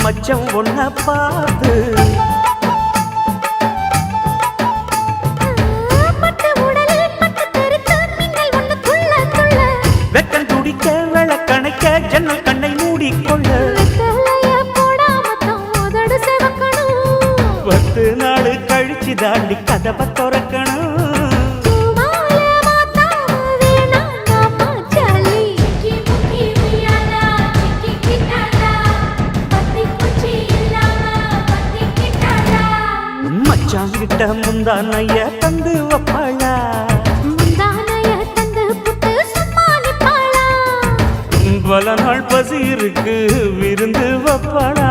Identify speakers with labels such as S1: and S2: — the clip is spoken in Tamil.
S1: மச்சம் ஒன்ன பார்த்து வெக்கம் துடிக்க விளக்கணைக்க ஜன்னல் கண்ணை மூடிக்கொள்ள 10 நாள் கழிச்சு தாண்டி கதவை திறக்கணும். மச்சாங்கிட்ட முந்தானைய தந்து வப்பாளா, பல நாள் பசி இருக்கு விருந்து வப்பாளா.